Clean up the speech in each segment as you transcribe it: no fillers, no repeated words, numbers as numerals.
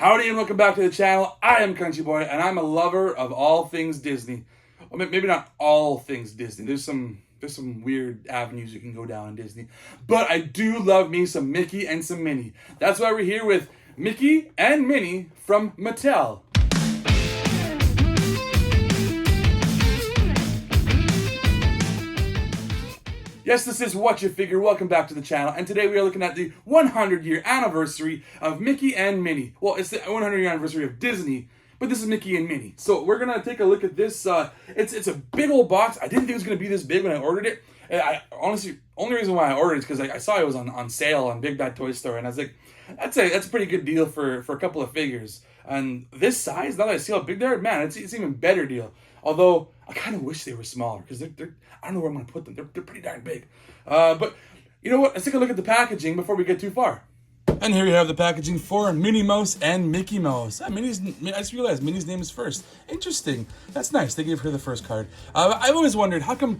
Howdy and welcome back to the channel. I am Country Boy and I'm a lover of all things Disney. Well, maybe not all things Disney. There's some weird avenues you can go down in Disney. But I do love me some Mickey and some Minnie. That's why we're here with Mickey and Minnie from Mattel. Yes, this is Whatcha Figure. Welcome back to the channel. And today we are looking at the 100-year anniversary of Mickey and Minnie. Well, it's the 100-year anniversary of Disney, but this is Mickey and Minnie. So we're going to take a look at this. It's a big old box. I didn't think it was going to be this big when I ordered it. I honestly, only reason why I ordered it is because I saw it was on sale on Big Bad Toy Store. And I was like, that's a pretty good deal for a couple of figures. And this size, now that I see how big they are, man, it's an even better deal. Although, I kind of wish they were smaller, because they're I don't know where I'm going to put them. They're pretty darn big. But, you know what? Let's take a look at the packaging before we get too far. And here you have the packaging for Minnie Mouse and Mickey Mouse. I just realized Minnie's name is first. Interesting. That's nice. They gave her the first card. I've always wondered, how come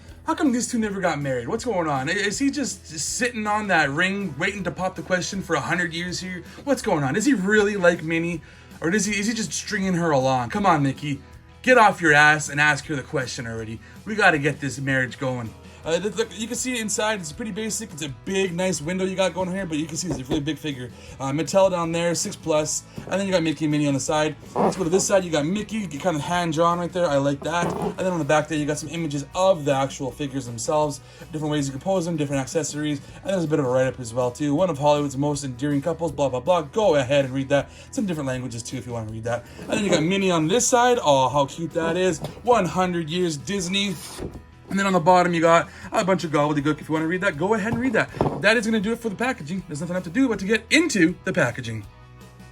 these two never got married? What's going on? Is he just sitting on that ring, waiting to pop the question for 100 years here? What's going on? Is he really like Minnie? Or is he just stringing her along? Come on, Mickey. Get off your ass and ask her the question already. We got to get this marriage going. You can see inside, it's pretty basic. It's a big, nice window you got going here, but you can see it's a really big figure. Mattel down there, 6+, and then you got Mickey and Minnie on the side. Let's go to this side, you got Mickey, you kind of hand-drawn right there, I like that. And then on the back there, you got some images of the actual figures themselves, different ways you can pose them, different accessories, and there's a bit of a write-up as well, too. One of Hollywood's most endearing couples, blah, blah, blah. Go ahead and read that. Some different languages, too, if you want to read that. And then you got Minnie on this side. Oh, how cute that is. 100 years Disney. And then on the bottom, you got a bunch of gobbledygook. If you want to read that, go ahead and read that. That is going to do it for the packaging. There's nothing left to do but to get into the packaging.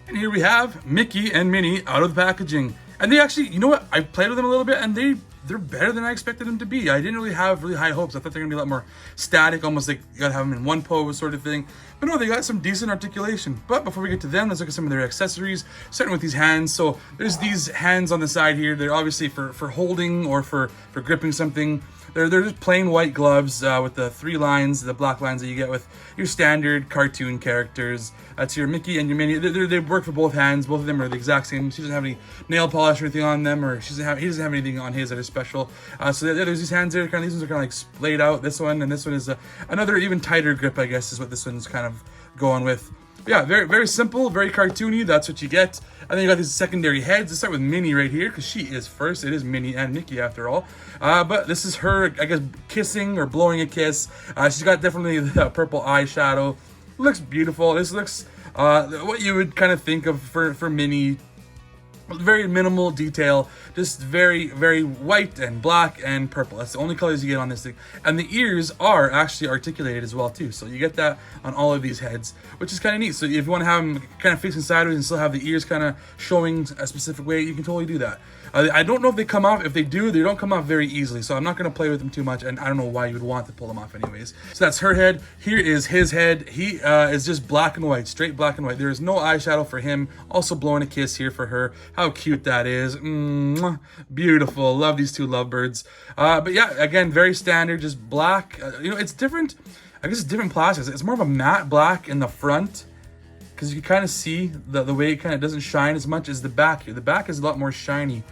And here we have Mickey and Minnie out of the packaging. And they actually, you know what? I played with them a little bit, and they're better than I expected them to be. I didn't really have really high hopes. I thought they're going to be a lot more static, almost like you got to have them in one pose sort of thing. But no, they got some decent articulation. But before we get to them, let's look at some of their accessories, starting with these hands. So there's these hands on the side here. They're obviously for holding or for gripping something. They're just plain white gloves with the 3 lines, the black lines that you get with your standard cartoon characters. That's your Mickey and your Minnie. They work for both hands. Both of them are the exact same. She doesn't have any nail polish or anything on them, or he doesn't have anything on his that is special. So there's these hands there. These ones are kind of like splayed out. This one and this one is another even tighter grip, I guess, is what this one's kind of going with. Yeah, very, very simple, very cartoony. That's what you get. And then you got these secondary heads. Let's start with Minnie right here, because she is first. It is Minnie and Mickey after all. But this is her, I guess, kissing or blowing a kiss. She's got definitely the purple eyeshadow. Looks beautiful. This looks what you would kind of think of for Minnie. Very minimal detail, just very, very white and black and purple. That's the only colors you get on this thing. And the ears are actually articulated as well too. So you get that on all of these heads, which is kind of neat. So if you want to have them kind of facing sideways and still have the ears kind of showing a specific way, you can totally do that. I don't know if they come off. If they do, they don't come off very easily. So I'm not going to play with them too much. And I don't know why you would want to pull them off anyways. So that's her head. Here is his head. He is just black and white, straight black and white. There is no eyeshadow for him. Also blowing a kiss here for her. How cute that is. Beautiful. Love these two lovebirds. But yeah, again, very standard, just black. It's different. I guess it's different plastics. It's more of a matte black in the front, because you can kind of see the way it kind of doesn't shine as much as the back here. The back is a lot more shiny.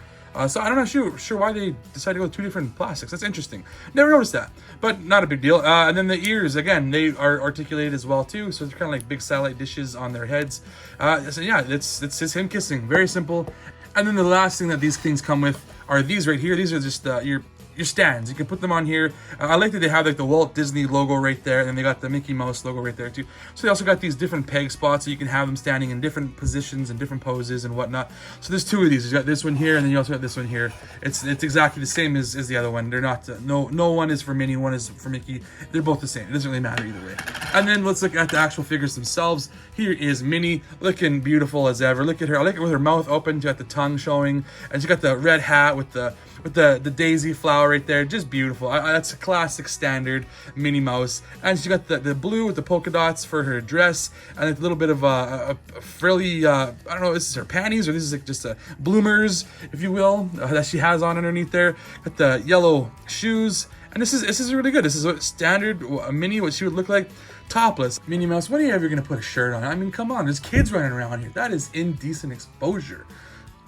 So I'm not sure why they decided to go with 2 different plastics. That's interesting. Never noticed that, but not a big deal. And then the ears, again, they are articulated as well too. So they're kind of like big satellite dishes on their heads. So yeah, it's just him kissing. Very simple. And then the last thing that these things come with are these right here. These are just your stands. You can put them on here. I like that they have like the Walt Disney logo right there, and then they got the Mickey Mouse logo right there too. So they also got these different peg spots, so you can have them standing in different positions and different poses and whatnot. So there's 2 of these. You got this one here, and then you also got this one here. It's exactly the same as the other one. They're not no one is for Minnie, one is for Mickey. They're both the same. It doesn't really matter either way. And then let's look at the actual figures themselves. Here is Minnie, looking beautiful as ever. Look at her. I like it with her mouth open. She got the tongue showing, and she got the red hat with the daisy flower right there. Just beautiful. That's a classic standard Minnie Mouse. And she got the blue with the polka dots for her dress, and a little bit of a frilly, I don't know, this is her panties, or this is like just bloomers, if you will, that she has on underneath there. Got the yellow shoes. And this is really good. This is what standard Minnie, what she would look like. topless. Minnie Mouse, when are you ever gonna put a shirt on? I mean, come on, there's kids running around here. That is indecent exposure.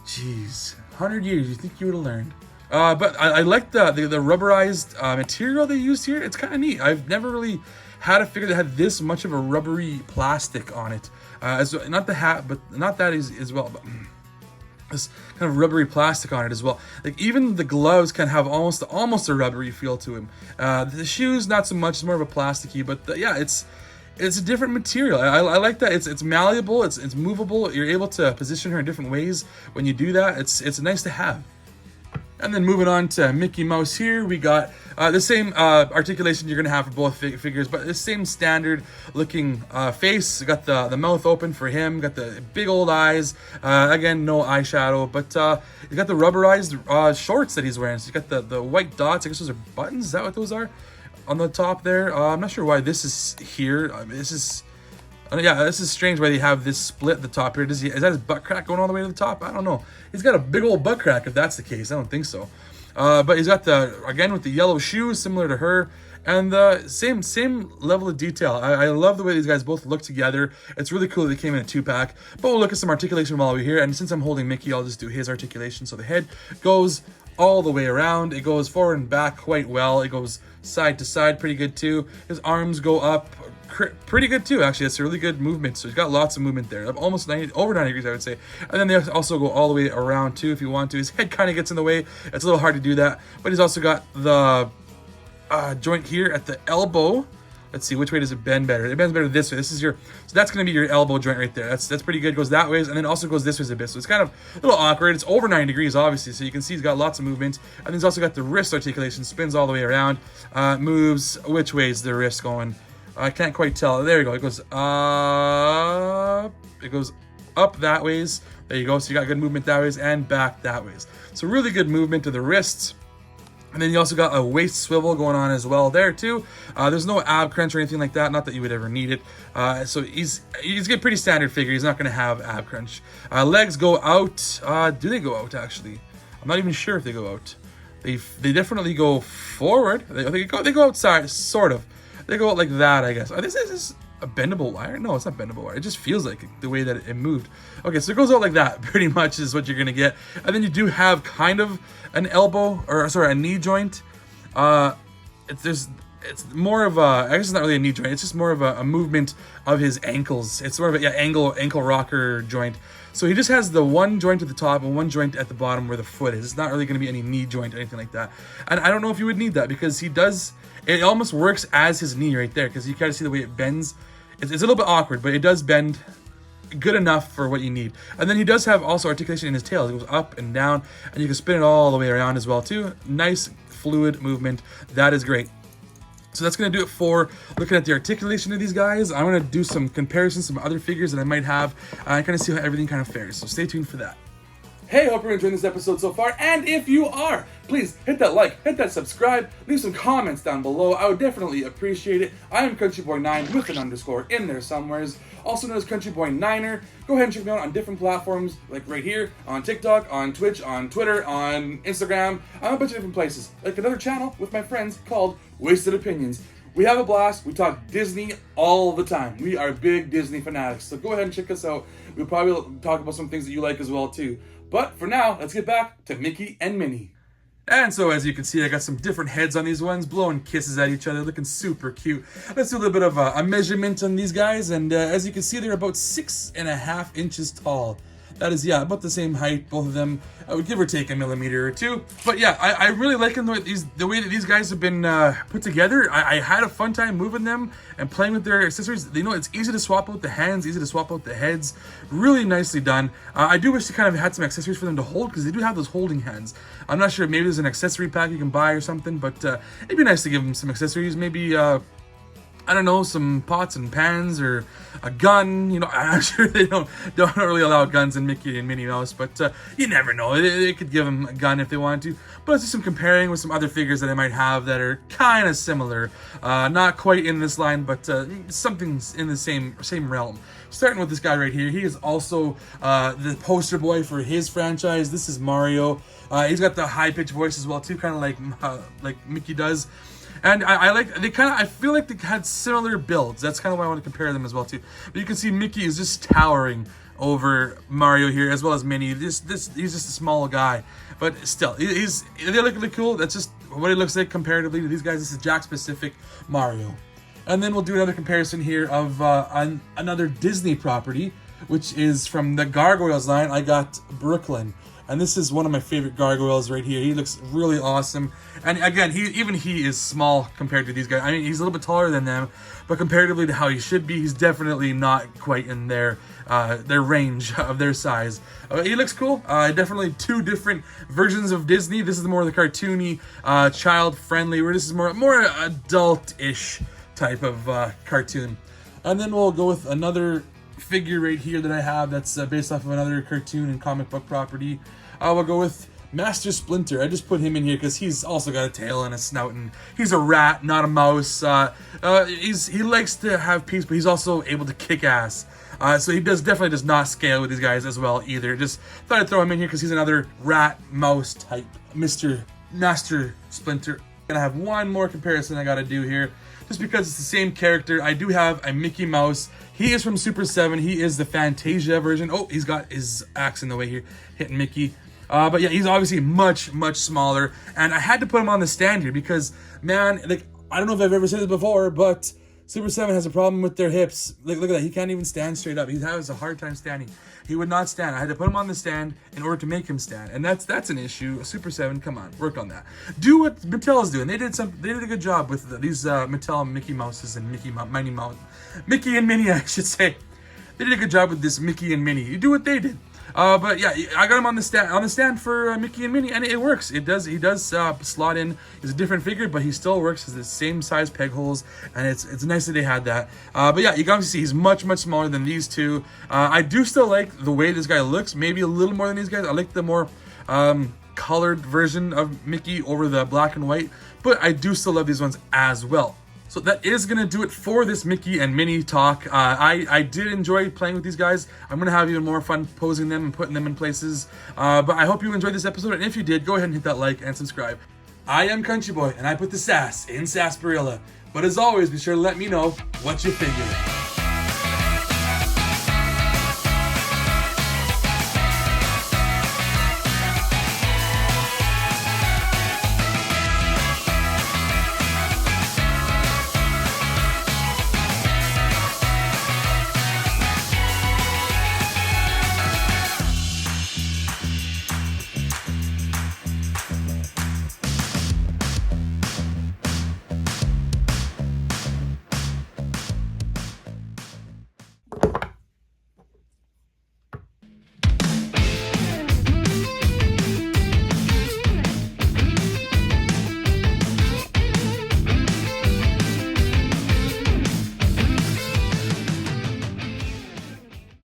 Jeez, 100 years, you think you would have learned. But I like the rubberized material they used here. It's kind of neat. I've never really had a figure that had this much of a rubbery plastic on it. Not the hat, but not that as well. But this kind of rubbery plastic on it as well. Like even the gloves can have almost a rubbery feel to them. The shoes, not so much. It's more of a plasticky. But yeah, it's a different material. I like that. It's malleable. It's movable. You're able to position her in different ways when you do that. It's nice to have. And then moving on to Mickey Mouse here, we got the same articulation you're going to have for both figures, but the same standard looking face. You got the mouth open for him, got the big old eyes, again, no eyeshadow, but you got the rubberized shorts that he's wearing. So you got the white dots, I guess those are buttons, is that what those are? On the top there. I'm not sure why this is here. This is strange why they have this split at the top here. Is that his butt crack going all the way to the top? I don't know. He's got a big old butt crack if that's the case. I don't think so. But he's got again with the yellow shoes similar to her, and the same level of detail. I love the way these guys both look together. It's really cool that they came in a 2-pack. But we'll look at some articulation while we're here. And since I'm holding Mickey, I'll just do his articulation. So the head goes all the way around. It goes forward and back quite well. It goes side to side pretty good too. His arms go up pretty good too, actually. It's a really good movement, so he's got lots of movement there, almost over 90 degrees, I would say. And then they also go all the way around too if you want to. His head kind of gets in the way. It's a little hard to do that, but he's also got the joint here at the elbow. Let's see, which way does it bend better? It bends better this way. So that's going to be your elbow joint right there. That's pretty good. It goes that way, and then also goes this way a bit. So it's kind of a little awkward. It's over 90 degrees, obviously, so you can see he's got lots of movement. And then he's also got the wrist articulation, spins all the way around, moves. Which way is the wrist going? I can't quite tell. There you go. It goes up. It goes up that ways. There you go. So you got good movement that ways and back that ways. So really good movement to the wrists. And then you also got a waist swivel going on as well there too. There's no ab crunch or anything like that. Not that you would ever need it. So he's a pretty standard figure. He's not going to have ab crunch. Legs go out. Do they go out actually? I'm not even sure if they go out. They definitely go forward. They go outside, sort of. They go out like that, I guess. This is a bendable wire. No, it's not bendable wire. It just feels like it, the way that it moved. Okay, so it goes out like that, pretty much is what you're gonna get. And then you do have kind of an a knee joint. It's more of a, I guess it's not really a knee joint. It's just more of a movement of his ankles. It's more of a ankle rocker joint. So he just has the one joint at the top and one joint at the bottom where the foot is. It's not really going to be any knee joint or anything like that. And I don't know if you would need that because he does, it almost works as his knee right there because you kind of see the way it bends. It's a little bit awkward, but it does bend good enough for what you need. And then he does have also articulation in his tail. It goes up and down and you can spin it all the way around as well too. Nice fluid movement. That is great. So that's going to do it for looking at the articulation of these guys. I'm going to do some comparisons, some other figures that I might have, and kind of see how everything kind of fares. So stay tuned for that. Hey, hope you're enjoying this episode so far, and if you are, please hit that like, hit that subscribe, leave some comments down below. I would definitely appreciate it. I am CountryBoy9 with an underscore in there somewheres, also known as CountryBoyNiner. Go ahead and check me out on different platforms, like right here, on TikTok, on Twitch, on Twitter, on Instagram, on a bunch of different places. Like another channel with my friends called Wasted Opinions. We have a blast. We talk Disney all the time. We are big Disney fanatics, so go ahead and check us out. We'll probably talk about some things that you like as well, too. But for now, let's get back to Mickey and Minnie. And so, as you can see, I got some different heads on these ones, blowing kisses at each other, looking super cute. Let's do a little bit of a measurement on these guys, and as you can see, they're about 6.5 inches tall. That is, yeah, about the same height, both of them. I would give or take a millimeter or two. But yeah, I really like them, the way that these guys have been put together. I had a fun time moving them and playing with their accessories. You know, it's easy to swap out the hands, easy to swap out the heads. Really nicely done. I do wish they kind of had some accessories for them to hold because they do have those holding hands. I'm not sure, maybe there's an accessory pack you can buy or something, but it'd be nice to give them some accessories. Maybe, I don't know, some pots and pans or a gun. You know, I'm sure they don't really allow guns in Mickey and Minnie Mouse, but you never know. They could give them a gun if they want to. But let's do some comparing with some other figures that I might have that are kind of similar. Not quite in this line, but something's in the same realm. Starting with this guy right here. He is also the poster boy for his franchise. This is Mario. He's got the high-pitched voice as well, too, kind of like Mickey does. And I like, I feel like they had similar builds. That's kind of why I want to compare them as well too. But you can see Mickey is just towering over Mario here, as well as Minnie. He's just a small guy, but still, they look really cool. That's just what it looks like comparatively to these guys. This is Jack-specific Mario. And then we'll do another comparison here of another Disney property, which is from the Gargoyles line. I got Brooklyn. And this is one of my favorite gargoyles right here. He looks really awesome. And again, he is small compared to these guys. I mean, he's a little bit taller than them, but comparatively to how he should be, he's definitely not quite in their range of their size. He looks cool. Definitely two different versions of Disney. This is more the cartoony, child-friendly, where this is more adult-ish type of cartoon. And then we'll go with another figure right here that I have that's based off of another cartoon and comic book property. We'll go with Master Splinter. I just put him in here because he's also got a tail and a snout, and he's a rat, not a mouse. He likes to have peace, but he's also able to kick ass. So he definitely does not scale with these guys as well either. Just thought I'd throw him in here because he's another rat mouse type Master Splinter. Gonna have one more comparison I gotta do here, just because it's the same character. I do have a Mickey Mouse. He is from Super 7. He is the Fantasia version. Oh, he's got his axe in the way here, hitting Mickey. But yeah, he's obviously much smaller, and I had to put him on the stand here because, man, like, I don't know if I've ever said this before, but Super 7 has a problem with their hips. Look at that. He can't even stand straight up. He has a hard time standing. He would not stand. I had to put him on the stand in order to make him stand, and that's an issue. Super 7, come on, work on that. Do what Mattel is doing. They did a good job with these Mattel Mickey Mouses and Mickey and Minnie, I should say. They did a good job with this Mickey and Minnie. You do what they did. But yeah, I got him on the stand for Mickey and Minnie, and it works. He does slot in. He's a different figure, but he still works. He's the same size peg holes, and it's nice that they had that. But yeah, you can obviously see he's much smaller than these two. I do still like the way this guy looks, maybe a little more than these guys. I like the more colored version of Mickey over the black and white, but I do still love these ones as well. So that is going to do it for this Mickey and Minnie talk. I did enjoy playing with these guys. I'm going to have even more fun posing them and putting them in places. But I hope you enjoyed this episode, and if you did, go ahead and hit that like and subscribe. I am Country Boy, and I put the sass in Sarsaparilla. But as always, be sure to let me know what you figure.